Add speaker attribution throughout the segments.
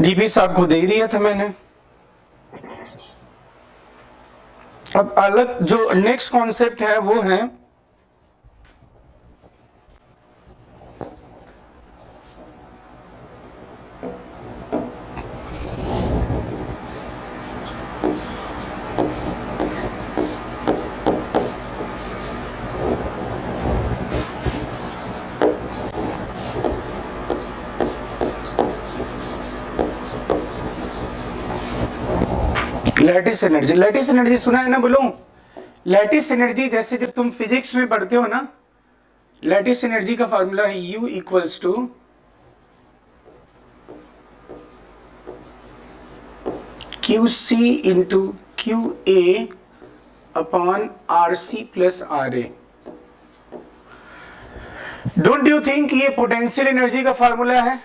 Speaker 1: DP साहब को दे दिया था मैंने। अब अलग जो नेक्स्ट कॉन्सेप्ट है वो है लैटिस एनर्जी। लैटिस एनर्जी सुना है ना, बोलो। लैटिस एनर्जी जैसे जब तुम फिजिक्स में पढ़ते हो ना, लैटिस एनर्जी का फॉर्मूला है U equals to QC into QA upon RC plus RA। Don't you think ये पोटेंशियल एनर्जी का फॉर्मूला है?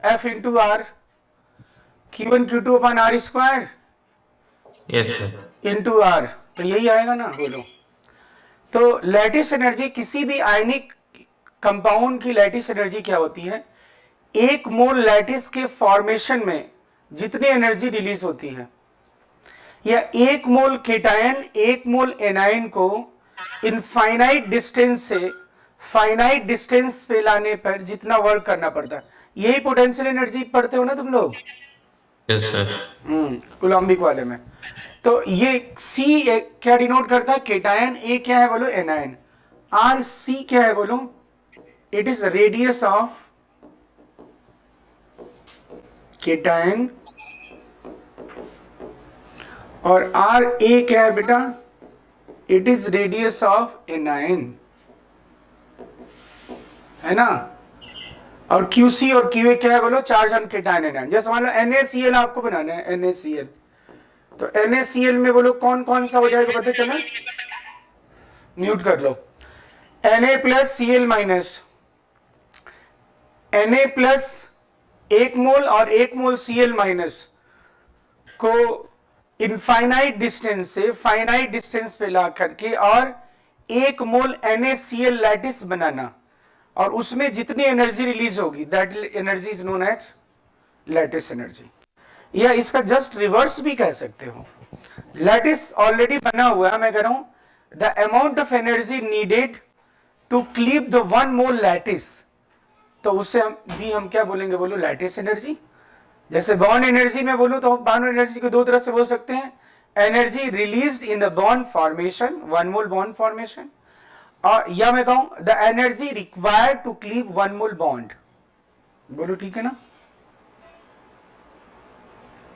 Speaker 1: F into R Q1 Q2 upon R square into R, तो यही आएगा ना, बोलो। तो लैटिस एनर्जी, किसी भी आयनिक कंपाउंड की लैटिस एनर्जी क्या होती है? एक मोल लैटिस के फॉर्मेशन में जितनी एनर्जी रिलीज होती है, या एक मोल केटायन एक मोल एनायन को इनफाइनाइट डिस्टेंस से फाइनाइट डिस्टेंस पे लाने पर जितना वर्क करना पड़ता है, यही पोटेंशियल एनर्जी पढ़ते हो ना तुम लोग।
Speaker 2: Yes sir.
Speaker 1: कोलम्बिक वाले में। तो ये C क्या डिनोट करता है? केटायन। A क्या है बोलो? एनायन। R C क्या है बोलो? It is radius of cation. और R A क्या है बेटा? It is radius of anion, है ना। और QC और QA क्या है बोलो? Charge on cation anion. जैसे मान लो NaCl आपको बनाना है, NaCl, तो NaCl में बोलो कौन कौन सा हो जाएगा पता चला? म्यूट कर लो। Na plus Cl minus, Na plus 1 मोल और 1 मोल Cl माइनस को इनफाइनाइट डिस्टेंस से फाइनाइट डिस्टेंस पे ला करके और 1 मोल NaCl लैटिस बनाना, और उसमें जितनी एनर्जी रिलीज होगी that energy is known as lattice energy. या इसका जस्ट रिवर्स भी कह सकते हो। लैटिस ऑलरेडी बना हुआ है, मैं कह रहा हूं the amount of energy needed to cleave the 1 mole lattice, तो उसे हम क्या बोलेंगे बोलो? Lattice energy. जैसे बॉन्ड एनर्जी में बोलूं तो बॉन्ड एनर्जी को दो तरह से बोल सकते हैं। Energy released in the bond formation, 1 mole bond formation, और या मैं कहूं the energy required to cleave 1 mole bond. बोलो ठीक है ना?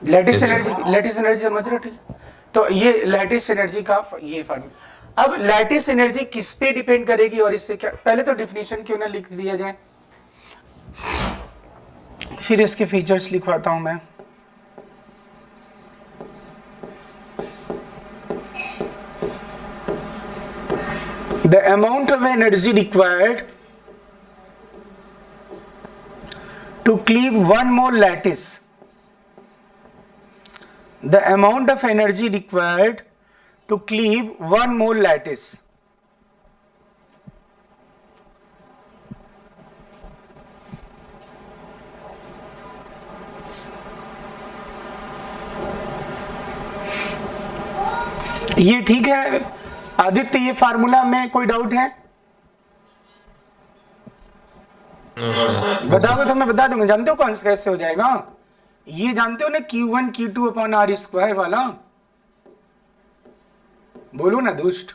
Speaker 1: लैटिस एनर्जी समझ रहे हो? ठीक। तो ये लैटिस एनर्जी का ये फॉर्मूला। अब लैटिस एनर्जी किस पे डिपेंड करेगी और इससे क्या, पहले तो डिफिनेशन क्यों ना लिख दिया जाए, फिर इसके फीचर्स लिखवाता हूं मैं। The amount of energy required to cleave 1 mole lattice, the amount of energy required to cleave 1 mole lattice ये ठीक है आदित्य? ये फार्मूला में कोई डाउट है? बताओगे तो मैं बता दूंगा। जानते हो कौन कैसे हो जाएगा? ये जानते हो ना, Q1 Q2 upon R square वाला। बोलो ना दुष्ट।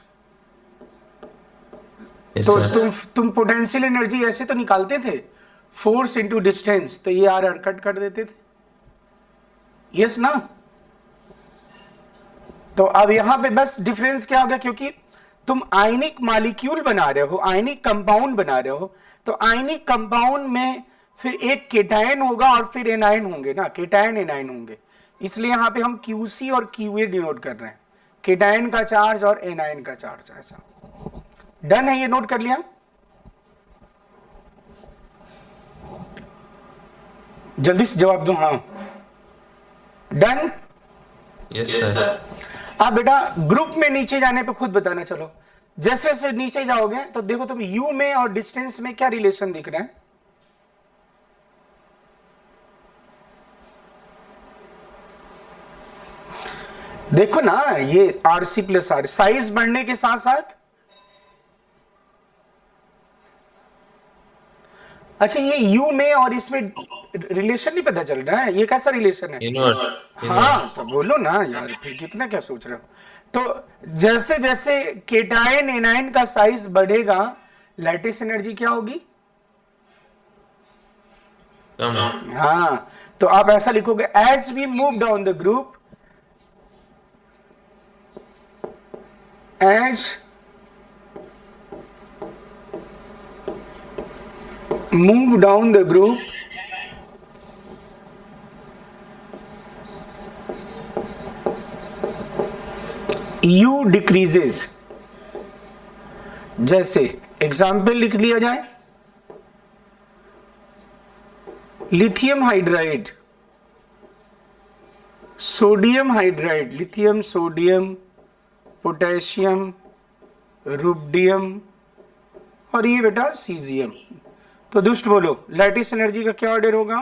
Speaker 1: तो तुम पोटेंशियल एनर्जी ऐसे तो निकालते थे, फोर्स इंटू डिस्टेंस, तो ये R कट कर देते थे, यस ना। तो अब यहां पे बस डिफरेंस क्या होगा, क्योंकि तुम आयनिक मॉलिक्यूल बना रहे हो, आयनिक कंपाउंड बना रहे हो, तो आयनिक कंपाउंड में फिर एक केटायन होगा और फिर एनायन होंगे ना, केटायन एनायन होंगे। इसलिए यहां पे हम QC और QA डिनोट कर रहे हैं, केटायन का चार्ज और एनायन का चार्ज। ऐसा डन है? ये नोट कर लिया? जल्दी से जवाब दो। हाँ डन?
Speaker 2: Yes sir.
Speaker 1: अब बेटा ग्रुप में नीचे जाने पे खुद बताना। चलो जैसे जैसे नीचे जाओगे तो देखो तुम U में और डिस्टेंस में क्या रिलेशन दिख रहा है? देखो ना, ये RC प्लस R साइज बढ़ने के साथ साथ, अच्छा ये U में और इसमें रिलेशन नहीं पता चल रहा है, ये कैसा रिलेशन है?
Speaker 2: इनवर्स।
Speaker 1: हाँ तो बोलो ना यार, फिर कितना क्या सोच रहे हो? तो जैसे जैसे केटायन एनायन का साइज बढ़ेगा, लैटिस एनर्जी क्या होगी?
Speaker 2: कम।
Speaker 1: हाँ, तो आप ऐसा लिखोगे, as we move down the group, as move down the group, U decreases. जैसे एग्जाम्पल लिख लिया जाए, lithium hydride, sodium hydride, lithium, sodium, potassium, rubidium और ये बेटा सीजियम। तो दुष्ट बोलो, लैटिस एनर्जी का क्या ऑर्डर होगा?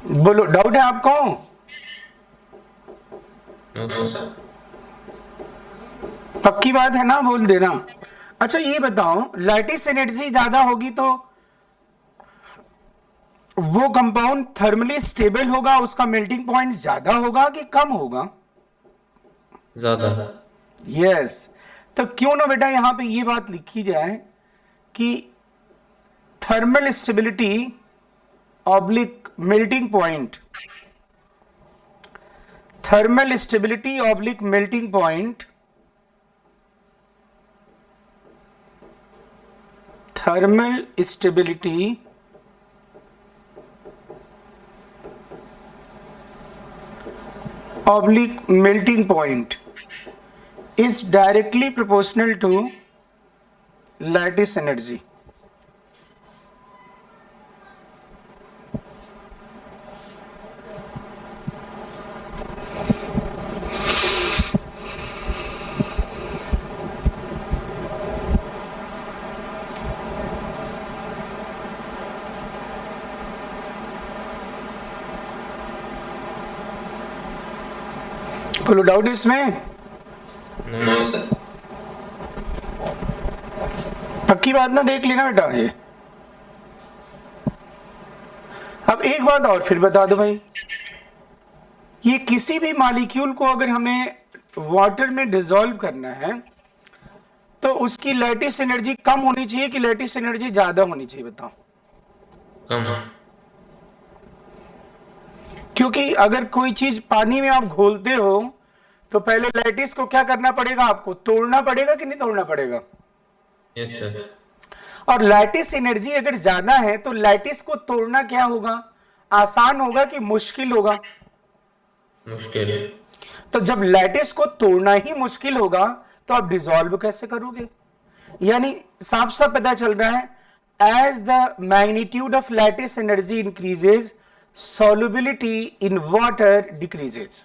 Speaker 1: बोलो, डाउट है आपको?
Speaker 2: No sir.
Speaker 1: पक्की बात है ना, बोल देना। अच्छा ये बताओ, लैटिस एनर्जी ज्यादा होगी तो वो कंपाउंड थर्मली स्टेबल होगा, उसका मेल्टिंग पॉइंट ज्यादा होगा कि कम होगा?
Speaker 2: ज्यादा।
Speaker 1: यस। तो क्यों ना बेटा यहां पे ये बात लिखी जाए कि thermal stability oblique melting point, thermal stability oblique melting point, thermal stability oblique melting point is directly proportional to lattice energy. कोई डाउट इसमें?
Speaker 2: No sir.
Speaker 1: पक्की बात ना, देख लेना बेटा ये। अब एक बात और फिर बता दो भाई, ये किसी भी मॉलिक्यूल को अगर हमें वाटर में डिसॉल्व करना है तो उसकी लैटिस एनर्जी कम होनी चाहिए कि लैटिस एनर्जी ज्यादा होनी चाहिए? बताओ।
Speaker 2: कम।
Speaker 1: क्योंकि अगर कोई चीज पानी में आप घोलते हो तो पहले लैटिस को क्या करना पड़ेगा? आपको तोड़ना पड़ेगा कि नहीं तोड़ना पड़ेगा?
Speaker 2: Yes sir.
Speaker 1: और लैटिस एनर्जी अगर ज्यादा है तो लैटिस को तोड़ना क्या होगा? आसान होगा कि मुश्किल होगा?
Speaker 2: मुश्किल।
Speaker 1: तो जब लैटिस को तोड़ना ही मुश्किल होगा तो आप डिसॉल्व कैसे करोगे? यानी साफ साफ पता चल रहा है, as the magnitude of lattice energy increases, solubility in water decreases.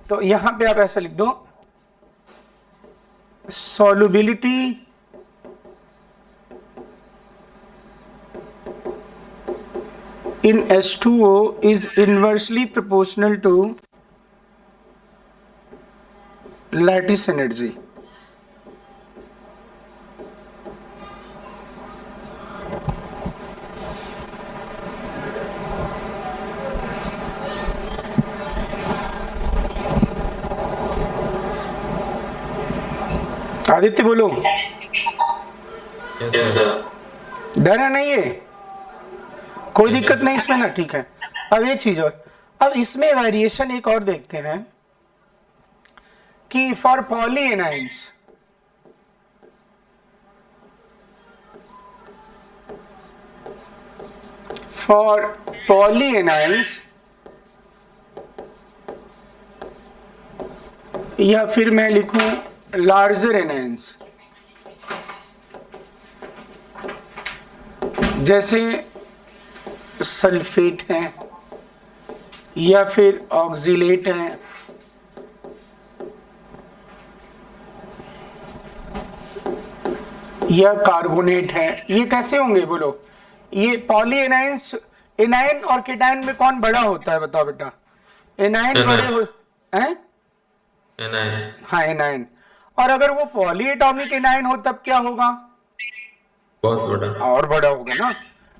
Speaker 1: तो यहां पे आप ऐसा लिख दो, solubility in H2O is inversely proportional to lattice energy. Aditya बोलो।
Speaker 2: Yes sir.
Speaker 1: डर है नहीं है? कोई दिक्कत नहीं इसमें ना? ठीक है। अब एक चीज और, अब इसमें वेरिएशन एक और देखते हैं कि for poly anions, for poly anions या फिर मैं लिखूं लार्जर एनाइंस, जैसे सल्फेट है या फिर ऑक्जिलेट है या कार्बोनेट है, ये कैसे होंगे बोलो? ये पॉली एनाइंस एनायन और केटायन में कौन बड़ा होता है बताओ बेटा? एनायन बड़े हो हैं?
Speaker 2: एनायन।
Speaker 1: हाँ एनायन। और अगर वो पॉलीएटॉमिक एनायन हो तब क्या होगा?
Speaker 2: बहुत बड़ा।
Speaker 1: और बड़ा होगा ना।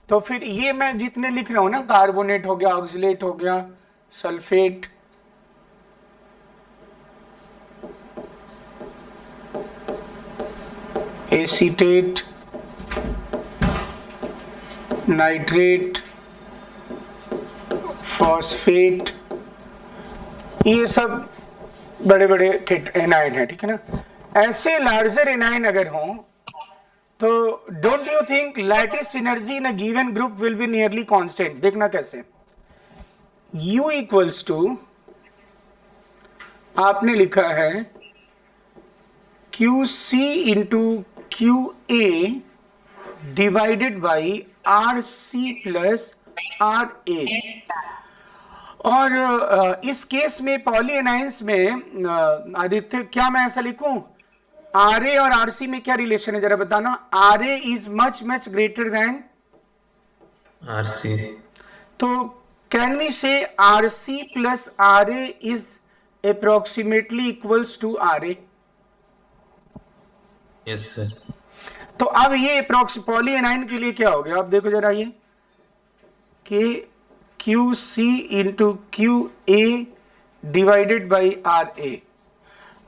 Speaker 1: तो फिर ये मैं जितने लिख रहा हूं ना, कार्बोनेट हो गया, ऑक्सलेट हो गया, सल्फेट, एसीटेट, नाइट्रेट, फॉस्फेट, ये सब बड़े बड़े एनायन है, ठीक है ना। ऐसे लार्जर एनायन अगर हों तो don't you think lattice energy in a given group will be nearly constant? देखना कैसे। U इक्वल्स टू, आपने लिखा है QC into QA divided by RC plus RA। और इस केस में पॉलीएनाइंस में आदित्य, क्या मैं ऐसा लिखूं? RA और RC में क्या रिलेशन है जरा बताना? RA is much much greater than
Speaker 2: RC।
Speaker 1: तो can we say RC plus RA is approximately equals to RA?
Speaker 2: Yes sir.
Speaker 1: तो अब ये पॉलीएनाइन के लिए क्या हो गया? आप देखो जरा ये कि QC into QA divided by RA।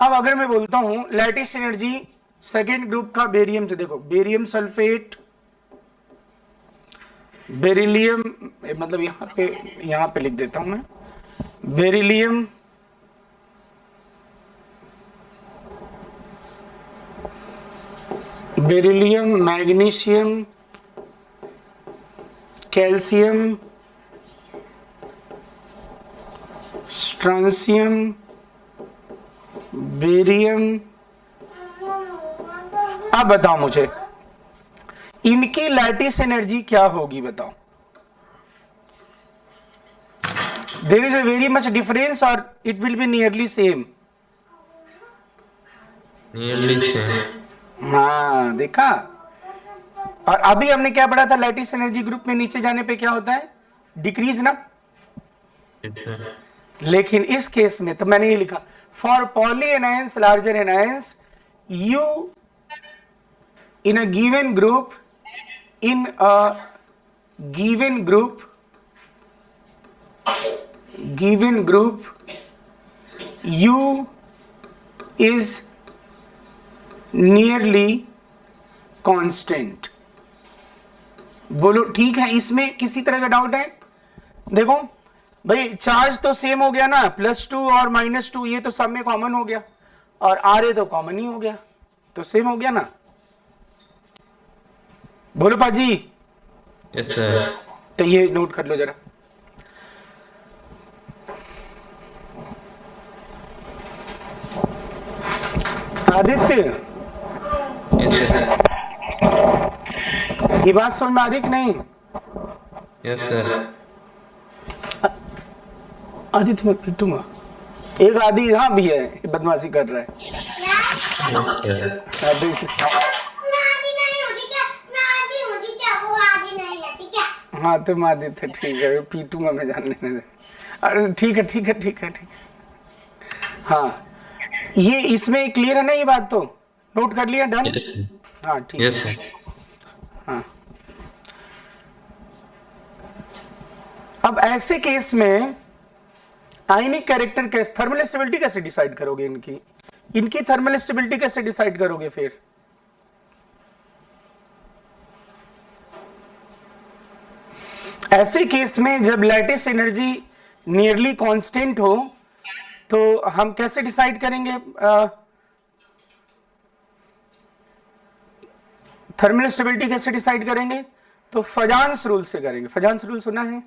Speaker 1: अब अगर मैं बोलता हूं लैटिस एनर्जी सेकेंड ग्रुप का बेरियम, तो देखो बेरियम सल्फेट, बेरिलियम, मतलब यहां पे लिख देता हूं मैं, beryllium, beryllium, magnesium, calcium, strontium, barium. अब बताओ मुझे इनकी लैटिस एनर्जी क्या होगी बताओ? There is a very much difference और it will be nearly same.
Speaker 2: Nearly same.
Speaker 1: हाँ देखा। और अभी हमने क्या पढ़ा था? लैटिस एनर्जी ग्रुप में नीचे जाने पे क्या होता है? डिक्रीज ना।
Speaker 2: Yes sir.
Speaker 1: लेकिन इस केस में तो मैंने ये लिखा, for polyanions larger anions U in a given group, in a given group u is nearly constant। बोलो ठीक है? इसमें किसी तरह का डाउट है? देखो भाई चार्ज तो सेम हो गया ना, +2 और -2 ये तो सब में कॉमन हो गया, और RA तो कॉमन ही हो गया, तो सेम हो गया ना। बोलो पाजी।
Speaker 2: Yes sir.
Speaker 1: तो ये नोट कर लो जरा। Aditya
Speaker 2: yes sir.
Speaker 1: ये बात समझ में आ रही कि नहीं?
Speaker 2: Yes sir.
Speaker 1: आदित्य मत पिटूंगा। एक आदि यहाँ भी है, ये बदमाशी कर रहा है।
Speaker 2: Yes sir.
Speaker 1: हाँ तुम आदित्य ठीक है, पीटूंगा मैं, जान लेने दे। अरे ठीक है ठीक है ठीक है ठीक है। हाँ ये इसमें क्लियर है ना? ये बात तो नोट कर लिया? डन।
Speaker 2: Yes sir.
Speaker 1: हाँ ठीक
Speaker 2: यस
Speaker 1: है।
Speaker 2: सर।
Speaker 1: हाँ अब ऐसे केस में आयनिक कैरेक्टर कैसे, थर्मल स्टेबिलिटी कैसे डिसाइड करोगे? इनकी थर्मल स्टेबिलिटी कैसे डिसाइड करोगे फिर? ऐसे केस में जब लैटिस एनर्जी नियरली कांस्टेंट हो तो हम कैसे डिसाइड करेंगे थर्मल स्टेबिलिटी कैसे डिसाइड करेंगे? तो फजान्स रूल से करेंगे। फजान्स रूल सुना है?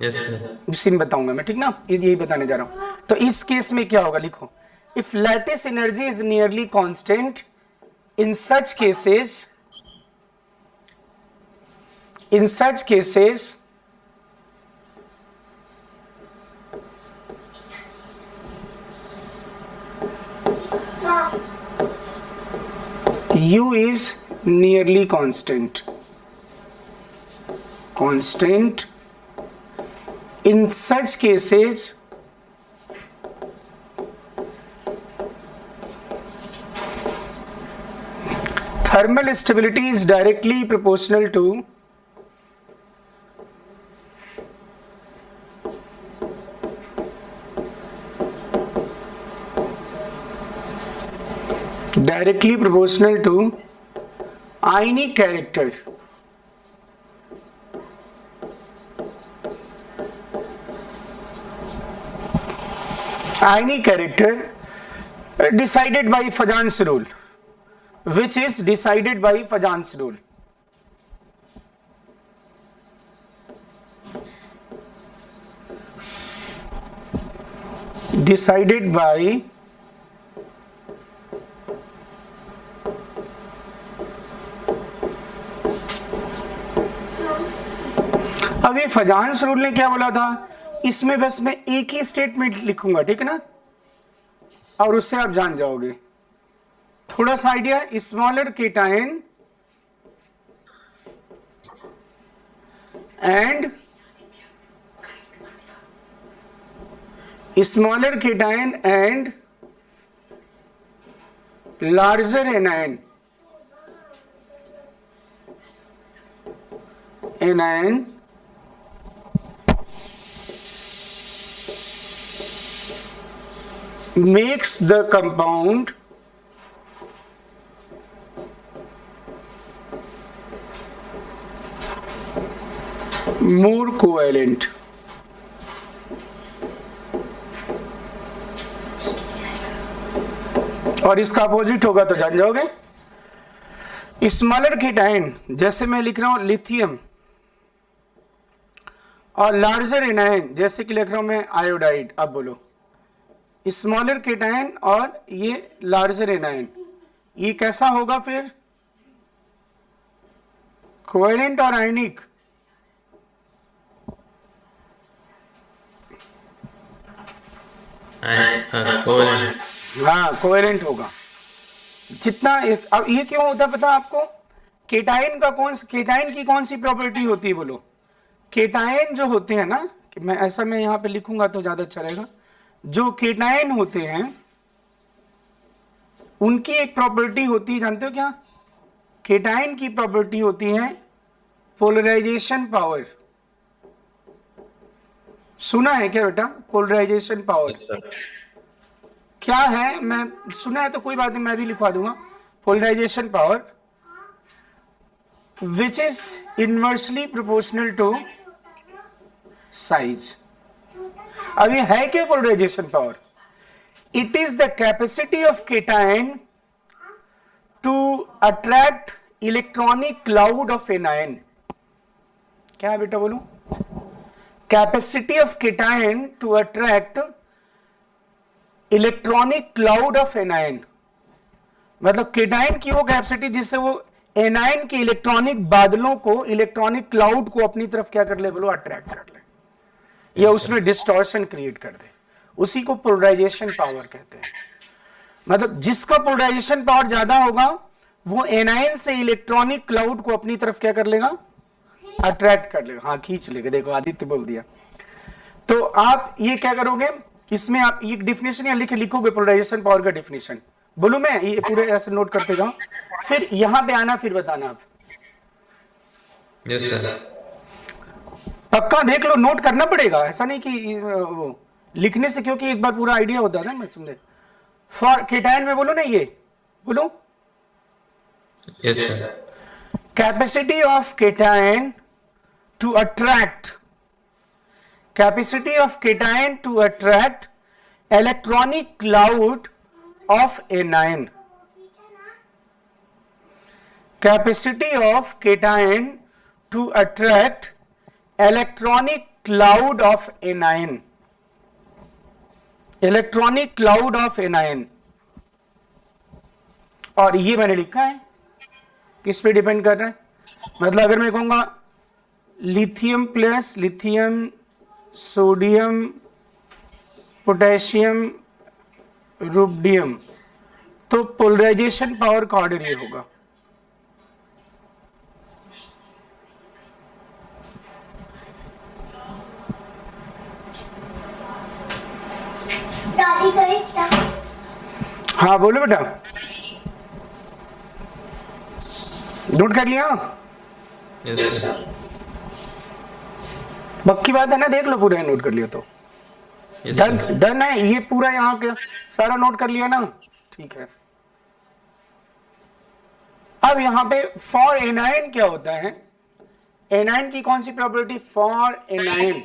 Speaker 2: Yes sir.
Speaker 1: सीन बताऊंगा मैं, ठीक ना? यही बताने जा रहा हूं। तो इस केस में क्या होगा लिखो, if lattice energy is nearly constant in such cases U is nearly constant। constant. In such cases, thermal stability is directly proportional to ionic character. Ionic character decided by Fajans rule, which is decided by Fajans rule. Decided by अब ये फजान्स rule ने क्या बोला था, इसमें बस मैं एक ही स्टेटमेंट लिखूंगा, ठीक है ना, और उससे आप जान जाओगे थोड़ा सा idea. Smaller cation and larger anion makes the compound more covalent. और इसका अपोजिट होगा तो जान जाओगे. स्मॉलर केटायन जैसे मैं लिख रहा हूं लिथियम, और लार्जर एनायन जैसे कि लिख रहा हूं मैं आयोडाइड. अब बोलो स्मॉलर केटायन और ये लार्जर एनायन, ये कैसा होगा फिर, कोवेलेंट और आयनिक. हाँ कोवेलेंट होगा. जितना अब ये क्यों होता है पता आपको, केटायन की कौन सी प्रॉपर्टी होती है बोलो. केटायन जो होते हैं ना, मैं यहाँ पे लिखूंगा तो ज्यादा अच्छा रहेगा. जो केटायन होते हैं उनकी एक प्रॉपर्टी होती है, जानते हो क्या, केटायन की प्रॉपर्टी होती है पोलराइजेशन पावर. सुना है क्या बेटा पोलराइजेशन पावर? क्या है, मैं सुना है तो कोई बात नहीं, मैं भी लिखवा दूंगा. Polarization power which is inversely proportional to size. अब ये है क्या polarization power? It is the capacity of cation to attract electronic cloud of anion. क्या है बेटा बोलो? Capacity of cation to attract electronic cloud of anion. मतलब cation की वो कैपेसिटी जिससे वो एनायन के इलेक्ट्रॉनिक बादलों को, इलेक्ट्रॉनिक क्लाउड को अपनी तरफ क्या कर ले बोलो, अट्रैक्ट कर ले, या उसमें डिस्टॉर्शन क्रिएट कर दे. उसी को पोलराइजेशन पावर कहते हैं. मतलब जिसका पोलराइजेशन पावर ज्यादा होगा वो एनायन से इलेक्ट्रॉनिक क्लाउड को अपनी तरफ क्या कर लेगा, अट्रैक्ट कर लेगा. हाँ खींच लेगा. देखो आदित्य बोल दिया. तो आप ये क्या करोगे, इसमें आप ये डिफिनेशन यहाँ लिखोगे पोलराइजेशन पावर का डिफिनेशन. बोलूं मैं, ये पूरे ऐसे नोट करते जाओ, फिर यहां पे आना, फिर बताना आप.
Speaker 2: Yes sir.
Speaker 1: पक्का देख लो, नोट करना पड़ेगा, ऐसा नहीं कि वो लिखने से, क्योंकि एक बार पूरा आइडिया होता है ना. मैं समझे फॉर केटायन में बोलो ना, ये बोलो.
Speaker 2: Yes sir.
Speaker 1: Capacity of cation to attract electronic cloud of anion. Capacity of cation to attract electronic cloud of anion. Electronic cloud of anion. और ये मैंने लिखा है, किस पे डिपेंड कर रहा है. मतलब अगर मैं कहूंगा lithium plus lithium, sodium, potassium, rubidium, तो पोलराइजेशन पावर का ऑर्डर ये होगा.
Speaker 3: दादी कहे क्या?
Speaker 1: हाँ बोलो बेटा, नोट कर लिया?
Speaker 2: Yes sir.
Speaker 1: पक्की बात है ना, देख लो पूरा नोट कर लिया तो
Speaker 2: यस
Speaker 1: डन
Speaker 2: सर।
Speaker 1: डन है ये पूरा, यहाँ के सारा नोट कर लिया ना, ठीक है। अब यहाँ पे फॉर एनायन क्या होता है, एनायन की कौन सी प्रॉपर्टी, फॉर एनायन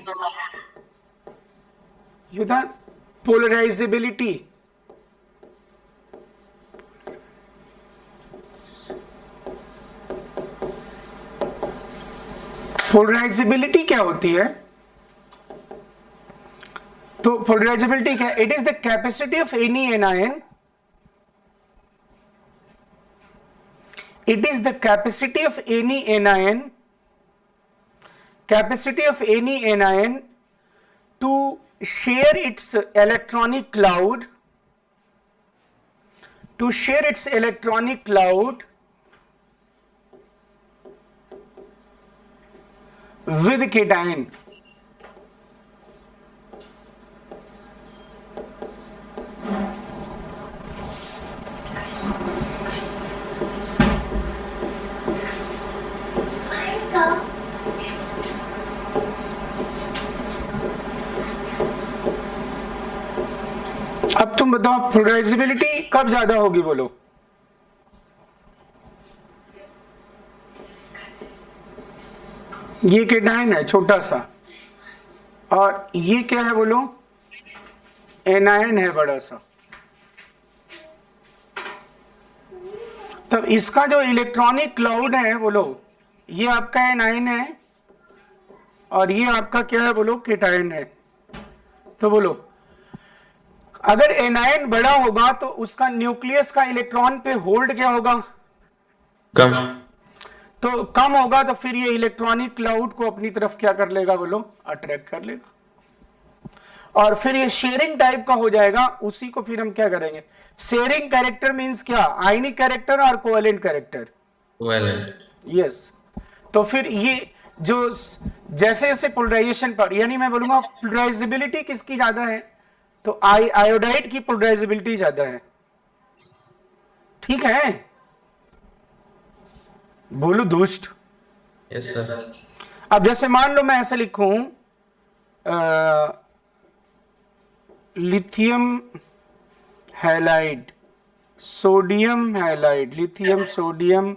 Speaker 1: ये होता है पोलराइजेबिलिटी। पोलराइजेबिलिटी क्या होती है, तो पोलराइजेबिलिटी क्या, it is the capacity of any anion, it is the capacity of any anion to share its electronic cloud with cation. अब तुम बताओ पोलराइजेबिलिटी कब ज्यादा होगी, बोलो? ये केटायन है छोटा सा, और ये क्या है बोलो, एनायन है बड़ा सा। तब इसका जो इलेक्ट्रॉनिक क्लाउड है बोलो, ये आपका एनायन है और ये आपका क्या है बोलो, केटायन है। तो बोलो अगर एनायन बड़ा होगा तो उसका न्यूक्लियस का इलेक्ट्रॉन पे होल्ड क्या होगा,
Speaker 2: कम।
Speaker 1: तो कम होगा, तो फिर ये इलेक्ट्रॉनिक क्लाउड को अपनी तरफ क्या कर लेगा बोलो, अट्रैक्ट कर लेगा, और फिर ये शेयरिंग टाइप का हो जाएगा। उसी को फिर हम क्या करेंगे, शेयरिंग कैरेक्टर मींस क्या, आयनिक कैरेक्टर और कोवेलेंट कैरेक्टर।
Speaker 2: कोवेलेंट।
Speaker 1: यस, तो फिर ये जो जैसे जैसे पोलराइजेशन पर, यानी मैं बोलूंगा पोलराइजेबिलिटी किसकी ज्यादा है, तो आयोडाइड की पोलराइजेबिलिटी ज्यादा है, ठीक है? बोलो दुष्ट।
Speaker 2: Yes sir.
Speaker 1: अब जैसे मान लो मैं ऐसे लिखूं, lithium halide, sodium halide, lithium sodium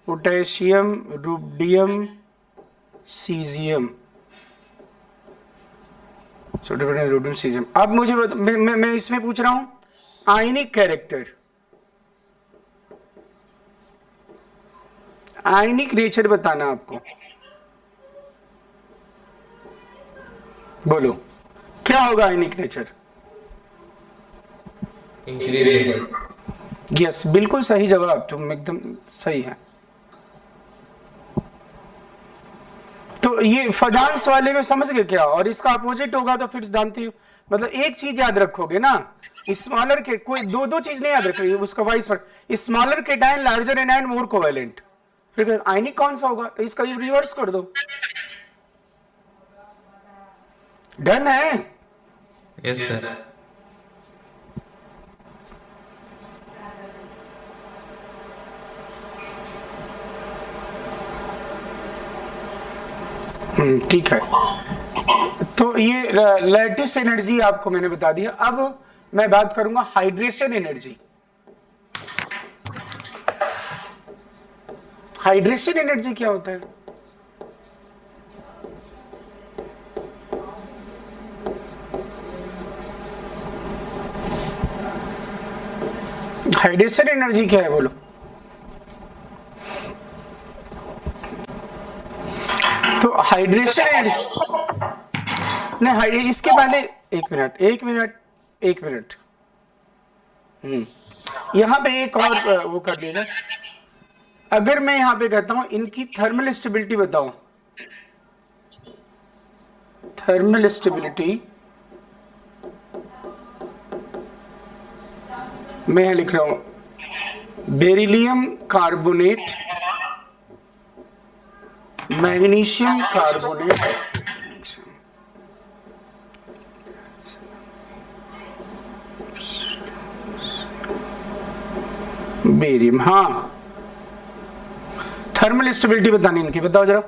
Speaker 1: potassium rubidium caesium, sodium rubidium caesium. अब मुझे मैं इसमें पूछ रहा हूं आयनिक कैरेक्टर, आयनिक नेचर बताना आपको, बोलो क्या होगा आयनिक नेचर?
Speaker 2: इंक्रीज।
Speaker 1: यस, बिल्कुल सही जवाब, तुम एकदम सही है। तो ये फजांस वाले में समझ गए क्या, और इसका अपोजिट होगा तो फिर जानती हो, मतलब एक चीज याद रखोगे ना, स्मॉलर के कोई दो चीज नहीं याद रखोगे, उसका vice versa, smaller cation larger anion more covalent, फिर आयनिक कौन सा होगा, तो इसका रिवर्स कर दो, डन है?
Speaker 2: Yes sir.
Speaker 1: ठीक है। तो ये लैटिस एनर्जी आपको मैंने बता दिया। अब मैं बात करूंगा हाइड्रेशन एनर्जी। हाइड्रेशन एनर्जी क्या होता है? हाइड्रेशन एनर्जी क्या है बोलो? तो हाइड्रेशन नहीं, इसके पहले एक मिनट यहां पे एक और वो कर लीजिए। अगर मैं यहां पे कहता हूं इनकी थर्मल स्टेबिलिटी बताओ, थर्मल स्टेबिलिटी मैं यहां लिख रहा हूं beryllium carbonate, magnesium carbonate, barium. हाँ, थर्मल स्टेबिलिटी बतानी इनकी, बताओ जरा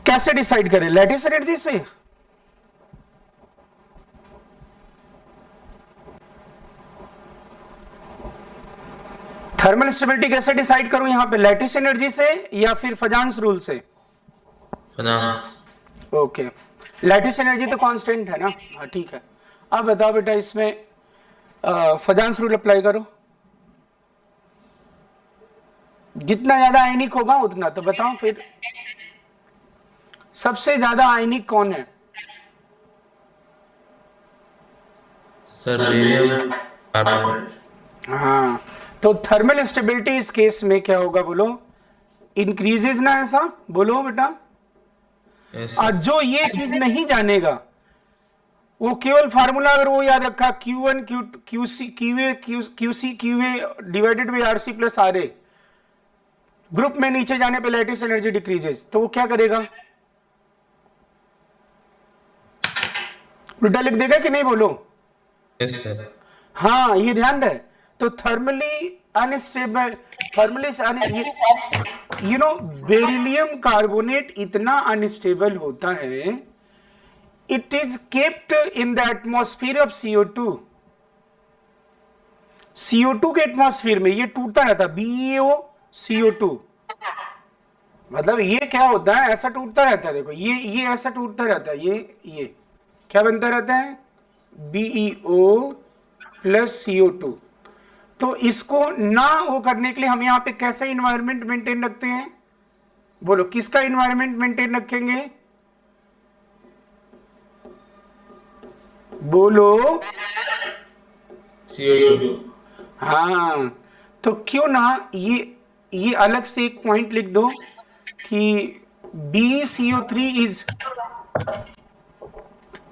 Speaker 1: कैसे डिसाइड करें, लैटिस एनर्जी से? थर्मल स्टेबिलिटी कैसे डिसाइड करूं यहां पे, लैटिस एनर्जी से या फिर फजांस रूल से?
Speaker 2: फजांस।
Speaker 1: ओके, लैटिस एनर्जी तो कांस्टेंट है ना, हाँ ठीक है। अब बताओ बेटा इसमें फजांस रूल अप्लाई करो, जितना ज्यादा आयनिक होगा उतना, तो बताओ फिर सबसे ज्यादा आयनिक कौन है?
Speaker 2: Sir barium carbonate.
Speaker 1: हाँ, तो थर्मल स्टेबिलिटी इस केस में क्या होगा बोलो, इंक्रीजेज ना, ऐसा बोलो बेटा।
Speaker 2: यस
Speaker 1: और जो ये चीज नहीं जानेगा वो केवल फार्मूला अगर वो याद रखा Q1 QC QA QC QA divided by RC plus RA, group में नीचे जाने पे लैटिस एनर्जी डिक्रीजेस, तो वो क्या करेगा, उल्टा लिख देगा कि नहीं बोलो?
Speaker 2: Yes sir.
Speaker 1: हाँ, ये ध्यान रहे। तो thermally unstable, thermally you know beryllium carbonate इतना अनस्टेबल होता है, it is kept in the atmosphere of CO2। CO2 के एटमॉस्फेयर में ये टूटता रहता, BeO CO2, मतलब ये क्या होता है, ऐसा टूटता रहता है, देखो ये ऐसा टूटता रहता है, ये क्या बनता रहता है, BeO प्लस CO2। तो इसको ना वो करने के लिए हम यहाँ पे कैसा इन्वायरमेंट मेंटेन रखते हैं, बोलो किसका इन्वायरमेंट मेंटेन रखेंगे, बोलो?
Speaker 2: CO2।
Speaker 1: हाँ, तो क्यों ना ये अलग से एक पॉइंट लिख दो कि BeCO3 is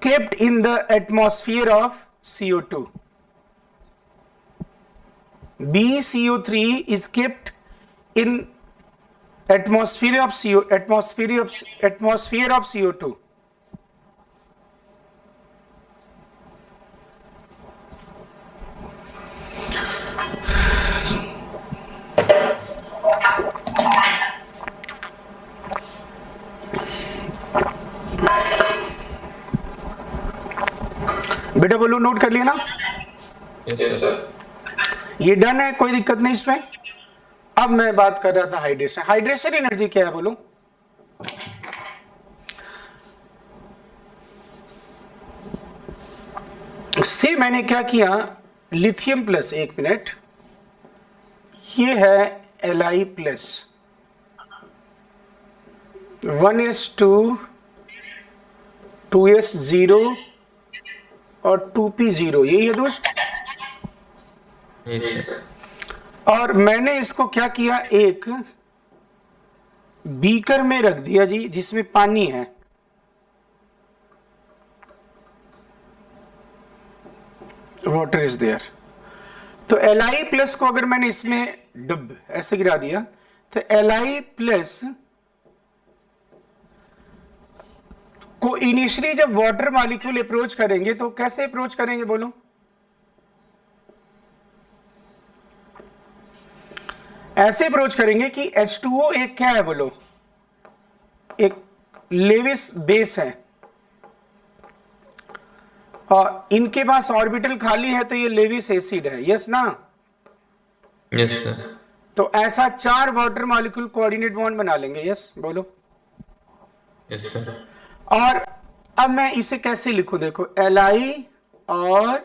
Speaker 1: kept in the atmosphere of CO2। BeCO3 is kept in atmosphere of CO2। बेटा बोलो, नोट कर लिया ना?
Speaker 2: Yes sir.
Speaker 1: ये डन है, कोई दिक्कत नहीं इसमें। अब मैं बात कर रहा था हाइड्रेशन। हाइड्रेशन एनर्जी क्या है बोलो? से मैंने क्या किया, लिथियम प्लस, एक मिनट, ये है Li प्लस 1s2 2s0 और 2p0, यही है दोस्त।
Speaker 2: Yes sir.
Speaker 1: और मैंने इसको क्या किया, एक बीकर में रख दिया जी, जिसमें पानी है, वाटर इज देयर। तो Li प्लस को अगर मैंने इसमें डब ऐसे गिरा दिया, तो Li प्लस को इनिशियली जब वाटर मॉलिक्यूल अप्रोच करेंगे तो कैसे अप्रोच करेंगे बोलो? ऐसे अप्रोच करेंगे कि H2O एक क्या है बोलो, एक लेविस बेस है, और इनके पास ऑर्बिटल खाली है, तो ये लेविस एसिड है, यस ना?
Speaker 2: Yes sir.
Speaker 1: तो ऐसा 4 वाटर मॉलिक्यूल कोऑर्डिनेट बॉन्ड बना लेंगे, यस बोलो?
Speaker 2: Yes sir.
Speaker 1: और अब मैं इसे कैसे लिखूं, देखो Li और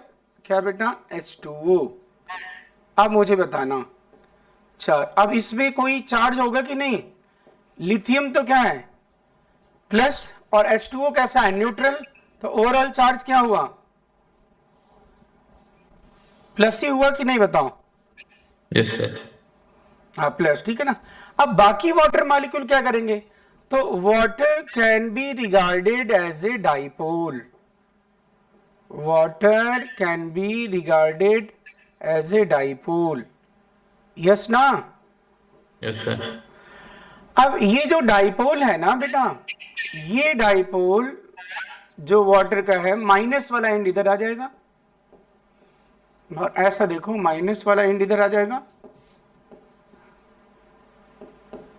Speaker 1: क्या बेटा, H2O। अब मुझे बताना, अब इसमें कोई चार्ज होगा कि नहीं? लिथियम तो क्या है, प्लस, और H2O कैसा है, न्यूट्रल, तो ओवरऑल चार्ज क्या हुआ, प्लस ही हुआ कि नहीं, बताओ?
Speaker 2: Yes sir.
Speaker 1: हाँ प्लस, ठीक है ना। अब बाकी वाटर मॉलिक्यूल क्या करेंगे, तो water can be regarded as a dipole, water can be regarded as a dipole, yes ना?
Speaker 2: Yes sir.
Speaker 1: अब ये जो डाइपोल है ना बेटा, ये डाइपोल जो वाटर का है, माइनस वाला एंड इधर आ जाएगा, और ऐसा देखो माइनस वाला एंड इधर आ जाएगा,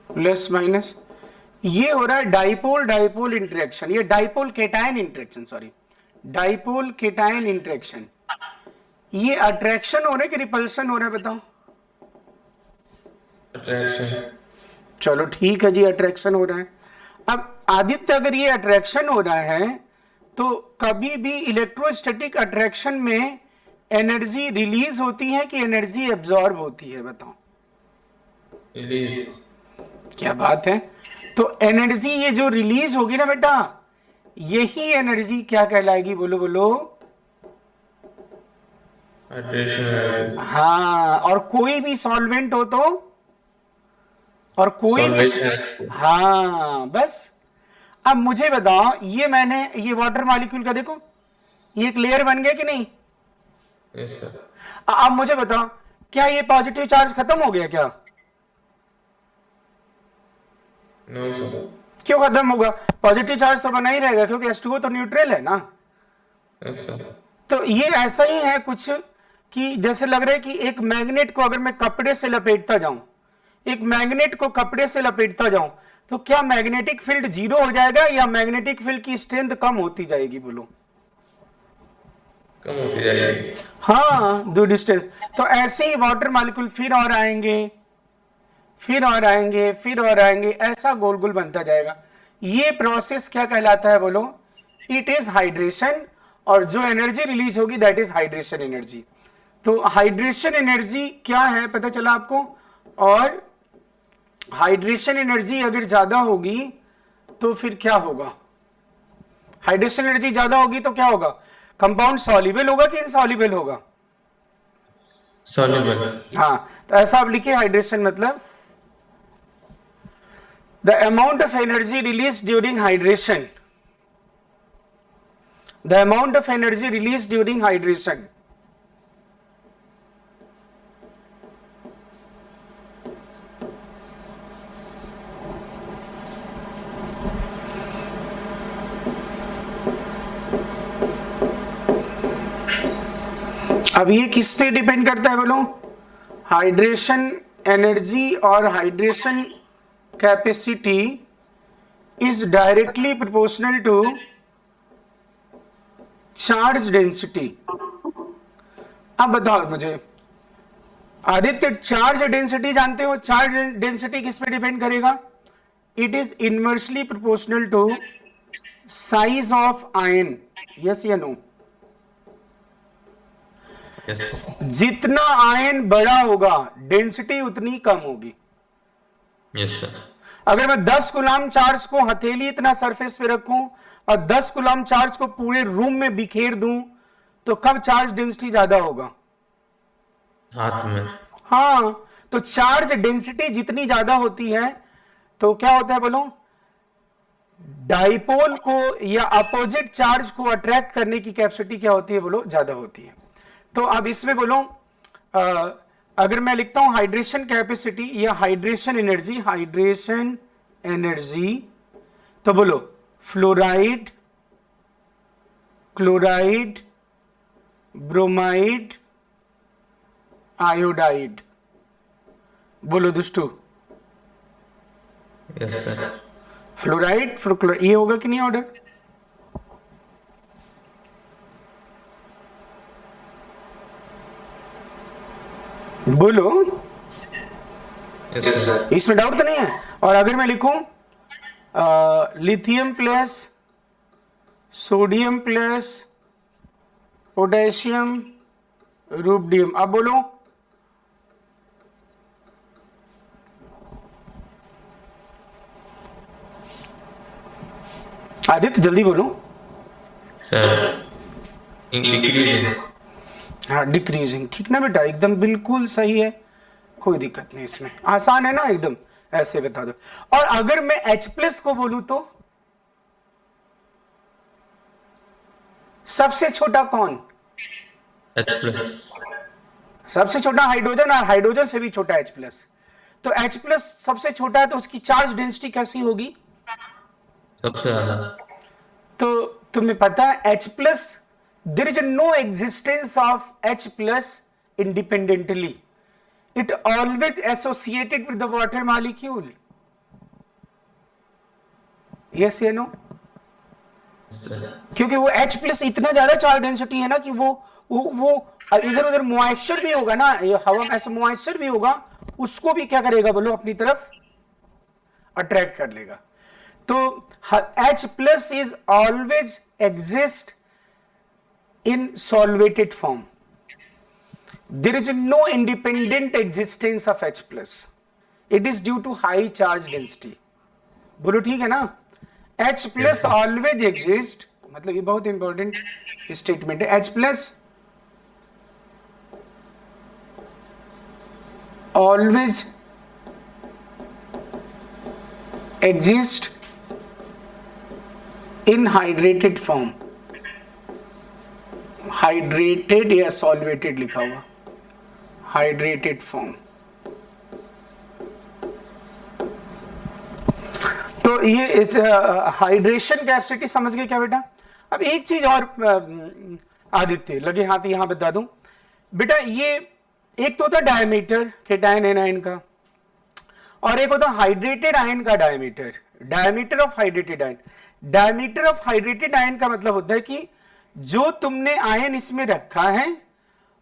Speaker 1: प्लस माइनस। ये हो रहा है डाइपोल डाइपोल इंटरेक्शन, ये dipole cation interaction, sorry dipole cation interaction. ये अट्रैक्शन हो रहा है कि रिपल्शन हो रहा है बताओ?
Speaker 2: अट्रैक्शन।
Speaker 1: चलो ठीक है जी, अट्रैक्शन हो रहा है। अब आदित्य अगर ये अट्रैक्शन हो रहा है तो कभी भी इलेक्ट्रोस्टैटिक अट्रैक्शन में एनर्जी रिलीज होती है कि एनर्जी एब्जॉर्ब होती है बताओ?
Speaker 2: रिलीज।
Speaker 1: क्या बात है। तो एनर्जी ये जो रिलीज होगी ना बेटा, यही एनर्जी क्या कहलाएगी, बोलो बोलो?
Speaker 2: Hydration energy.
Speaker 1: हाँ, और कोई भी सॉल्वेंट हो तो, और कोई भी,
Speaker 2: सॉल्वेशन।
Speaker 1: हाँ बस। अब मुझे बताओ, ये मैंने ये वाटर मॉलिक्यूल का देखो, ये एक लेयर बन गया कि नहीं?
Speaker 2: Yes sir.
Speaker 1: अब मुझे बताओ, क्या ये पॉजिटिव चार्ज खत्म हो गया क्या?
Speaker 2: No sir.
Speaker 1: क्यों खत्म होगा? पॉजिटिव चार्ज तो बना ही रहेगा क्योंकि H2O तो न्यूट्रल है ना।
Speaker 2: Yes sir.
Speaker 1: तो ये ऐसा ही है कुछ कि जैसे लग रहा है कि एक मैग्नेट को अगर मैं कपड़े से लपेटता जाऊं, एक मैग्नेट को कपड़े से लपेटता जाऊं, तो क्या मैग्नेटिक फील्ड जीरो हो जाएगा या मैग्नेटिक फील्ड की स्ट्रेंथ कम होती जाएगी, बोलो?
Speaker 2: कम होती जाएगी।
Speaker 1: हाँ, दो डिस्टेंस। तो ऐसे ही वाटर मॉलिक्यूल फिर और आएंगे, फिर और आएंगे, फिर और आएंगे, ऐसा गोल गोल बनता जाएगा। ये प्रोसेस क्या कहलाता है बोलो? It is hydration. और जो एनर्जी रिलीज होगी दैट इज हाइड्रेशन एनर्जी। तो हाइड्रेशन एनर्जी क्या है पता चला आपको? और हाइड्रेशन एनर्जी अगर ज्यादा होगी तो फिर क्या होगा? हाइड्रेशन एनर्जी ज्यादा होगी तो क्या होगा? कंपाउंड सॉल्युबल होगा कि इनसॉल्युबल होगा?
Speaker 2: सॉल्युबल।
Speaker 1: हाँ, तो ऐसा आप लिखिए, हाइड्रेशन मतलब the amount of energy released during hydration, the amount of energy released during hydration। अब ये किस पे डिपेंड करता है बोलो? हाइड्रेशन एनर्जी और hydration capacity is directly proportional to charge density. अब बताओ मुझे आदित्य, चार्ज डेंसिटी जानते हो? चार्ज डेंसिटी किस पे डिपेंड करेगा? It is inversely proportional to size of ion. Yes या नो?
Speaker 2: यस।
Speaker 1: जितना आयन बड़ा होगा डेंसिटी उतनी कम होगी।
Speaker 2: Yes sir.
Speaker 1: अगर मैं 10 कूलम चार्ज को हथेली इतना सरफेस पे रखूं और 10 कूलम चार्ज को पूरे रूम में बिखेर दूं, तो कब चार्ज डेंसिटी ज्यादा होगा?
Speaker 2: हाथ में।
Speaker 1: हाँ, तो चार्ज डेंसिटी जितनी ज्यादा होती है तो क्या होता है बोलो? डाइपोल को या अपोजिट चार्ज को अट्रैक्ट करने की कैपेसिटी क्या होती है बोलो? ज्यादा होती है। तो अब इसमें बोलो अगर मैं लिखता हूं हाइड्रेशन कैपेसिटी या हाइड्रेशन एनर्जी, हाइड्रेशन एनर्जी, तो बोलो फ्लोराइड, क्लोराइड, ब्रोमाइड, आयोडाइड। बोलो दुष्टू।
Speaker 2: Yes sir.
Speaker 1: फ्लोराइड, फ्लोराइड, ये होगा कि नहीं ऑर्डर? बोलो।
Speaker 2: Yes sir.
Speaker 1: इसमें डाउट तो नहीं है? और अगर मैं लिखूं lithium plus sodium plus potassium rubidium, अब बोलो। आदित्य जल्दी बोलो।
Speaker 2: Sir increasing.
Speaker 1: हाँ, डिक्रीजिंग, ठीक ना बेटा? एकदम बिल्कुल सही है, कोई दिक्कत नहीं इसमें, आसान है ना एकदम, ऐसे बता दो। और अगर मैं H प्लस को बोलूं तो सबसे छोटा कौन?
Speaker 2: H plus.
Speaker 1: सबसे छोटा हाइड्रोजन, और हाइड्रोजन से भी छोटा H प्लस। तो H प्लस सबसे छोटा है तो उसकी चार्ज डेंसिटी कैसी होगी?
Speaker 2: सबसे ज्यादा।
Speaker 1: तो तुम्हें पता है H plus there is no existence of H plus independently. It always associated with the water molecule. Yes या no? क्योंकि वो H प्लस इतना ज्यादा चार्ज डेंसिटी है ना कि वो इधर उधर मॉइस्चर भी होगा ना, हवा में ऐसे मॉइस्चर भी होगा, उसको भी क्या करेगा बोलो, अपनी तरफ अट्रैक्ट कर लेगा. तो H plus is always exist in solvated form. There is no independent existence of H plus. It is due to high charge density. बोलो ठीक है ना? H plus always exist, मतलब ये बहुत इंपॉर्टेंट स्टेटमेंट है. H plus always exist in hydrated form. Hydrated या solvated लिखा हुआ, हाइड्रेटेड फॉर्म. तो ये हाइड्रेशन कैपेसिटी समझ गए क्या बेटा? अब एक चीज और आदित्य लगे हाथ यहां बता दूं बेटा, ये एक तो होता डायमीटर केटायन एनायन का, और एक होता हाइड्रेटेड आयन का diameter, diameter of hydrated ion. Diameter of hydrated ion का मतलब होता है कि जो तुमने आयन इसमें रखा है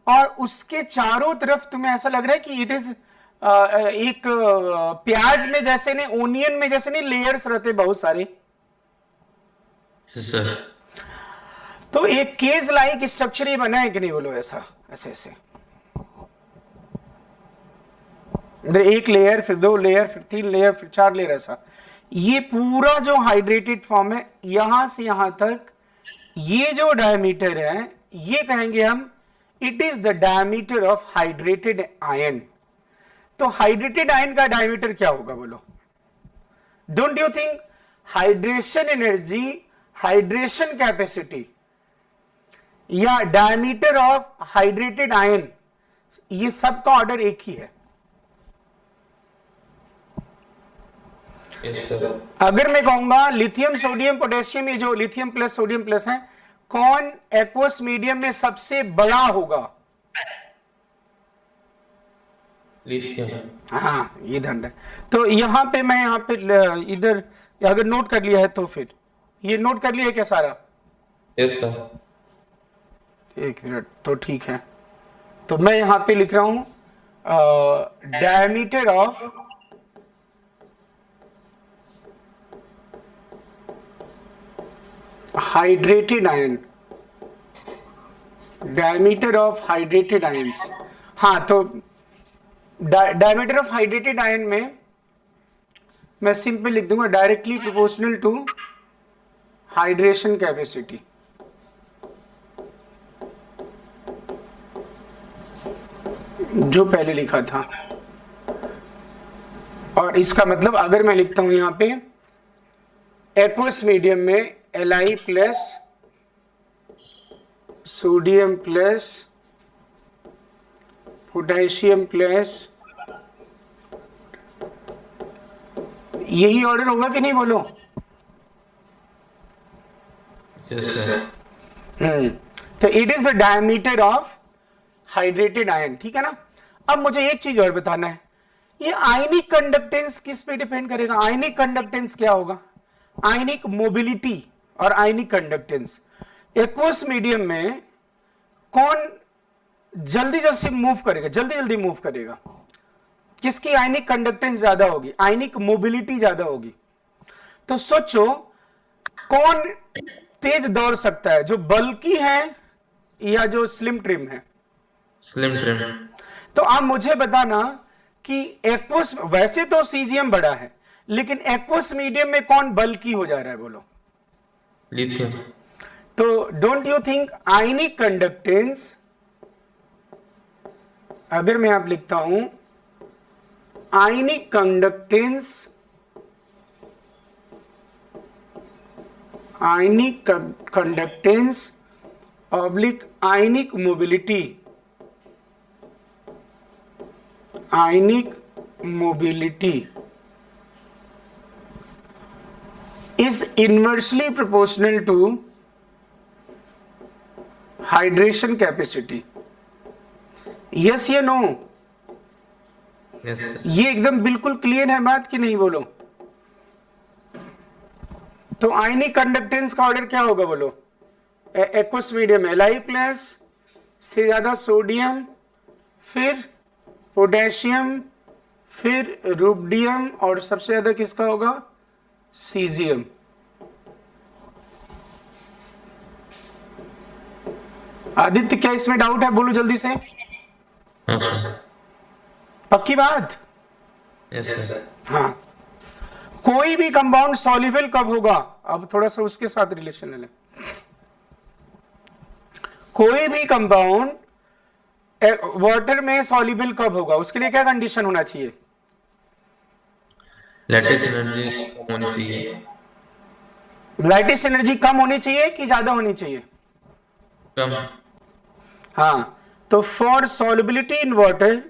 Speaker 1: और उसके चारों तरफ तुम्हें ऐसा लग रहा है कि इट इज एक प्याज में जैसे नहीं, ओनियन में जैसे नहीं लेयर्स रहते बहुत सारे.
Speaker 2: सर
Speaker 1: तो एक केज लाइक स्ट्रक्चर ही बना है कि नहीं बोलो, ऐसा ऐसे ऐसे इधर एक लेयर, फिर दो लेयर, फिर तीन लेयर, फिर चार लेयर, ऐसा. ये पूरा जो हाइड्रेटेड फॉर्म है यहां से यहां तक, ये जो डायमीटर है ये कहेंगे हम it is the diameter of hydrated ion. तो हाइड्रेटेड आयन का डायमीटर क्या होगा बोलो? Don't you think hydration energy, hydration capacity या डायमीटर ऑफ हाइड्रेटेड आयन, ये सब का ऑर्डर एक ही है. अगर मैं कहूंगा लिथियम सोडियम पोटेशियम, ये जो लिथियम प्लस सोडियम प्लस है, कौन एक्वस मीडियम में सबसे बड़ा होगा?
Speaker 2: लिथियम.
Speaker 1: हाँ ये ध्यान है. तो यहां पे मैं यहां पे इधर अगर नोट कर लिया है तो फिर ये नोट कर लिया है क्या सारा?
Speaker 2: Yes sir.
Speaker 1: एक मिनट, तो ठीक है. तो मैं यहां पे लिख रहा हूं diameter of hydrated ion, diameter of hydrated ions. हाँ तो डायमीटर ऑफ हाइड्रेटेड आयन में मैं सिंपल लिख दूंगा directly proportional to hydration capacity. जो पहले लिखा था. और इसका मतलब अगर मैं लिखता हूं यहां पे एक्वस मीडियम में Li plus sodium plus potassium plus, यही ऑर्डर होगा कि नहीं बोलो?
Speaker 2: Yes sir.
Speaker 1: तो it is the diameter of hydrated ion. ठीक है ना? अब मुझे एक चीज और बताना है, ये आयनिक कंडक्टेंस किस पे डिपेंड करेगा? आयनिक कंडक्टेंस क्या होगा? आयनिक मोबिलिटी और आयनिक कंडक्टेंस. एक्वस मीडियम में कौन जल्दी जल्दी मूव करेगा, जल्दी जल्दी मूव करेगा? किसकी आयनिक कंडक्टेंस ज्यादा होगी, आयनिक मोबिलिटी ज्यादा होगी? तो सोचो कौन तेज दौड़ सकता है, जो बल्की है या जो स्लिम ट्रिम है?
Speaker 2: Slim trim.
Speaker 1: तो आप मुझे बताना कि एक्वस, वैसे तो सीजियम बड़ा है, लेकिन एक्वस मीडियम में कौन बल्की हो जा रहा है बोलो?
Speaker 2: लिथियम.
Speaker 1: तो don't you think ionic conductance, अगर मैं आप लिखता हूं ionic conductance, ionic conductance oblique ionic mobility, ionic mobility is inversely proportional to hydration capacity, yes या नो?
Speaker 2: Yes sir.
Speaker 1: ये एकदम बिल्कुल क्लियर है बात कि नहीं, बोलो? तो आयनिक कंडक्टेंस का ऑर्डर क्या होगा, बोलो? एक्वस मीडियम Li प्लस से ज्यादा सोडियम, फिर पोटेशियम, फिर रुबिडियम, और सबसे ज्यादा किसका होगा? सीजियम। आदित्य, क्या इसमें डाउट है? बोलो जल्दी से।
Speaker 2: हाँ सर।
Speaker 1: पक्की बात?
Speaker 2: Yes sir.
Speaker 1: हाँ। कोई भी कंपाउंड सॉल्युबल कब होगा? अब थोड़ा सा उसके साथ रिलेशन ले। कोई भी कंपाउंड वाटर में सॉल्युबल कब होगा? उसके लिए क्या कंडीशन होना चाहिए?
Speaker 2: लैटिस एनर्जी होनी चाहिए।
Speaker 1: लैटिस एनर्जी कम होनी चाहिए कि ज्यादा होनी चाहिए?
Speaker 2: कम।
Speaker 1: हाँ, तो for solubility in water,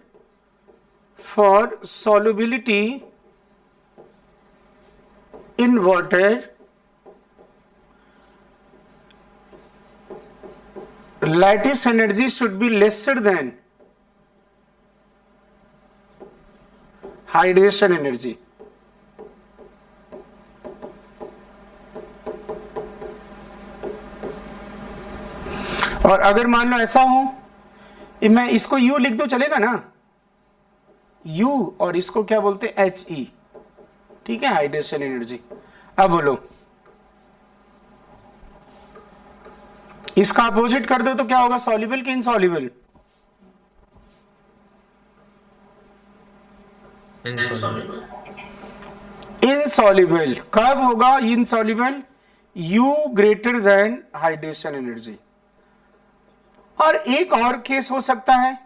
Speaker 1: for solubility in water, lattice energy should be lesser than hydration energy. और अगर मान लो ऐसा हो, मैं इसको U लिख दूं, चलेगा ना? U, और इसको क्या बोलते हैं? He, ठीक है, हाइड्रेशन एनर्जी। अब बोलो, इसका अपोजिट कर दो तो क्या होगा? सॉल्युबल कि इनसॉल्युबल?
Speaker 2: इनसॉल्युबल।
Speaker 1: इनसॉल्युबल। कब होगा insoluble? U greater than hydration energy. और एक और केस हो सकता है,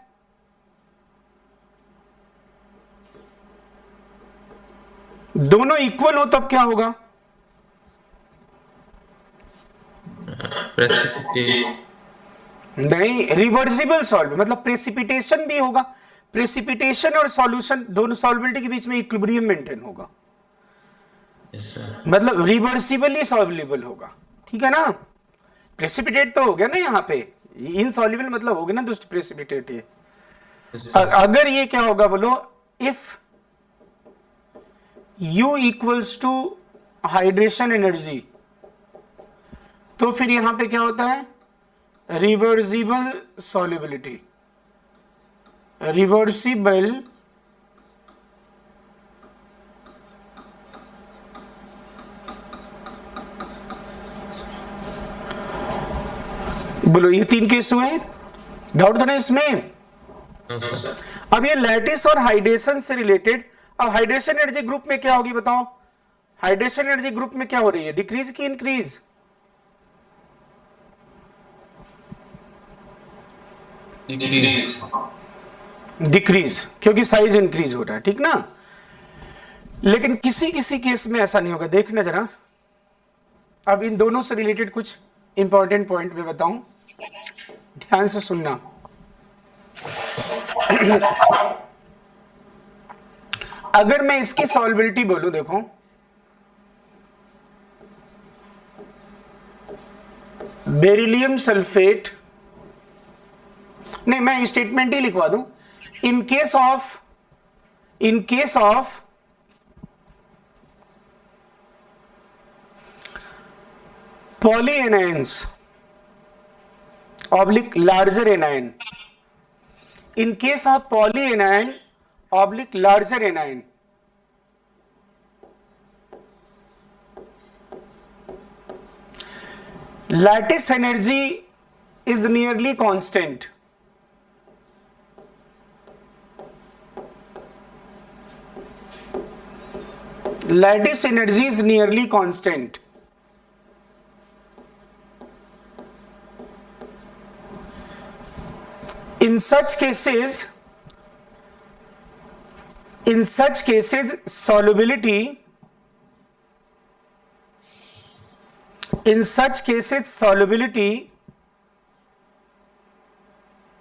Speaker 1: दोनों इक्वल हो, तब क्या होगा? नहीं, रिवर्सिबल सॉल्व, मतलब प्रेसिपिटेशन भी होगा। प्रेसिपिटेशन और सॉल्यूशन दोनों सॉल्युबिलिटी के बीच में इक्विलिब्रियम मेंटेन होगा।
Speaker 2: Yes sir.
Speaker 1: मतलब रिवर्सिबली सॉल्युबल होगा, ठीक है ना? प्रेसिपिटेट तो हो गया ना यहाँ पे, इनसॉल्युबल मतलब हो गया ना दूसरी प्रेसिपिटेट। ये अगर ये क्या होगा बोलो? If U equals to hydration energy, तो फिर यहां पे क्या होता है? रिवर्सिबल सॉल्युबिलिटी, रिवर्सिबल बोलो। ये तीन केस हुए, डाउट तो नहीं इसमें? अब ये लैटिस और हाइड्रेशन से रिलेटेड, अब हाइड्रेशन एनर्जी ग्रुप में क्या होगी बताओ? हाइड्रेशन एनर्जी ग्रुप में क्या हो रही है? डिक्रीज की इंक्रीज? डिक्रीज, क्योंकि साइज इंक्रीज हो रहा है, ठीक ना? लेकिन किसी किसी केस में ऐसा नहीं होगा, देखना जरा। अब इन दोनों से रिलेटेड कुछ इंपॉर्टेंट पॉइंट मैं बताऊं, ध्यान से सुनना। अगर मैं इसकी सॉल्युबिलिटी बोलूं, देखो, बेरिलियम सल्फेट, नहीं मैं स्टेटमेंट ही लिखवा दूं, in case of polyanions oblique larger anion, in case of polyanion oblique larger anion, lattice energy is nearly constant. Lattice energy is nearly constant. In such cases, solubility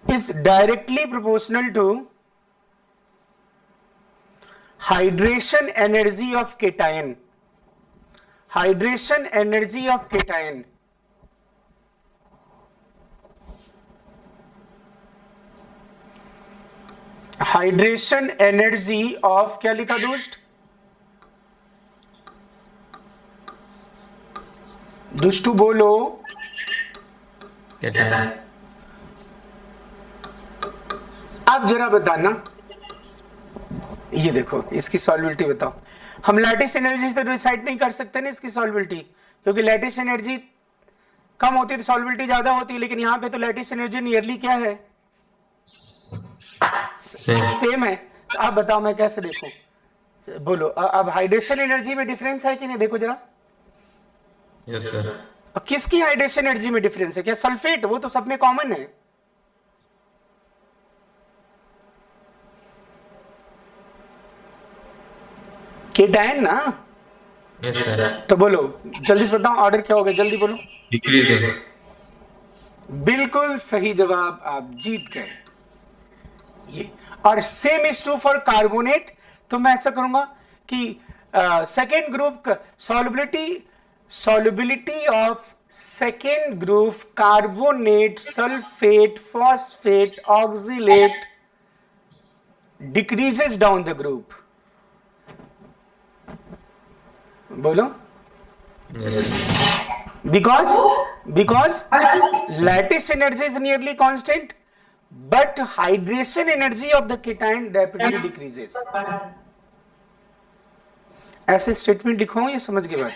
Speaker 1: is directly proportional to hydration energy of cation. Hydration energy of cation hydration energy of, क्या लिखा दोस्त? दुष्टू बोलो।
Speaker 2: Cation.
Speaker 1: आप जरा बताना, ये देखो इसकी सॉल्युबिलिटी बताओ। हम लैटिस एनर्जी से डिसाइड नहीं कर सकते ना इसकी सॉल्युबिलिटी, क्योंकि लैटिस एनर्जी कम होती है तो सॉल्युबिलिटी ज्यादा होती है, लेकिन यहाँ पे तो लैटिस एनर्जी नियरली क्या है, सेम है। तो आप बताओ मैं कैसे देखूं, बोलो। अब हाइड्रेशन एनर्जी में डिफरेंस है कि नहीं, देखो जरा।
Speaker 2: Yes sir.
Speaker 1: किसकी हाइड्रेशन एनर्जी में डिफरेंस है? क्या सल्फेट? वो तो सब में कॉमन है। केटायन ना।
Speaker 2: Yes sir.
Speaker 1: तो बोलो जल्दी से बताओ, ऑर्डर क्या होगा, जल्दी बोलो।
Speaker 2: डिक्रीजिंग।
Speaker 1: बिल्कुल सही जवाब, आप जीत गए ये। और same is true for carbonate. तो मैं ऐसा करूंगा कि second group solubility of second group carbonate, sulphate, phosphate, oxalate decreases down the group. बोलो।
Speaker 2: Yes.
Speaker 1: because lattice energy is nearly constant, but hydration energy of the cation rapidly decreases. ऐसे statement लिखवाऊं या समझ के बाद?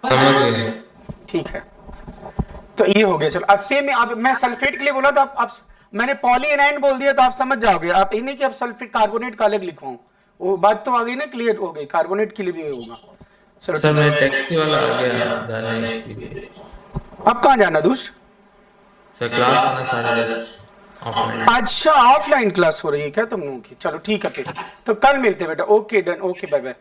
Speaker 2: समझ गए।
Speaker 1: ठीक है, तो ये हो गया। चलो अस्से में अब मैं सल्फेट के लिए बोला था, अब मैंने पॉलीएनाइन बोल दिया तो आप समझ जाओगे। आप ये नहीं कि अब सल्फेट कार्बोनेट का अलग लिखवाऊं, वो बात तो आ गई ना, क्लियर हो गई। कार्बोनेट के लिए भी होगा।
Speaker 2: सर मैं टैक्सी वाला आ गया जाने के लिए।
Speaker 1: अब कहाँ जाना दूस?
Speaker 2: सर क्लास है ना 10:30 ऑफलाइन।
Speaker 1: अच्छा ऑफलाइन क्लास हो रही है क्या तुम लोगों की? चलो ठीक है फिर, तो कल मिलते हैं बेटा। Okay done, okay bye bye.